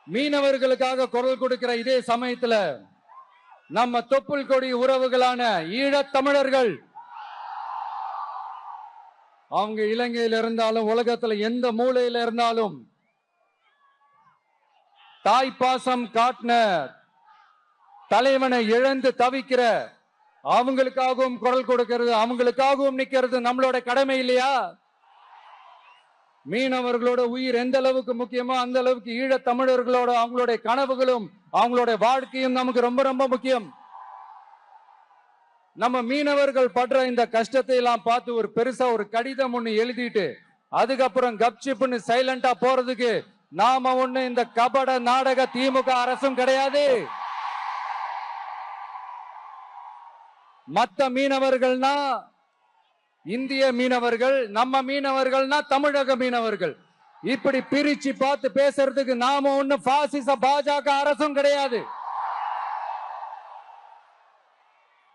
மீனவர்களுக்காக குரல் கொடுக்கிற இதே சமயத்துல நம்ம தொப்புள் கொடி உறவுகளான ஈழத் தமிழர்கள் அவங்க இலங்கையில இருந்தாலும் உலகத்துல எந்த மூலையில இருந்தாலும் தாய்ப்பாசம் காட்டின தலைவனை இழந்து தவிக்கிற அவங்களுக்காகவும் குரல் கொடுக்கிறது, அவங்களுக்காகவும் நிக்கிறது நம்மளோட கடமை இல்லையா? மீனவர்களோட உயிர் எந்த அளவுக்கு முக்கியமோ அந்த அளவுக்கு ஈழத் தமிழர்களோட அவங்களுடைய கனவுகளும் அவங்களுடைய வாழ்க்கையும் நமக்கு ரொம்ப ரொம்ப முக்கியம். நம்ம மீனவர்கள் படுற இந்த கஷ்டத்தை எல்லாம் பார்த்து ஒரு பெருசா ஒரு கடிதம் ஒண்ணு எழுதிட்டு அதுக்கப்புறம் கப்சிப்னு சைலண்டா போறதுக்கு நாம ஒண்ணு இந்த கபட நாடக திமுக அரசும் கிடையாது. மத்த மீனவர்கள்னா இந்திய மீனவர்கள், நம்ம மீனவர்கள்னா தமிழக மீனவர்கள். இப்படி பிரிச்சு பார்த்து பேசுறதுக்கு நாம ஒண்ணு பாசிச பாஜக அரசும் கிடையாது.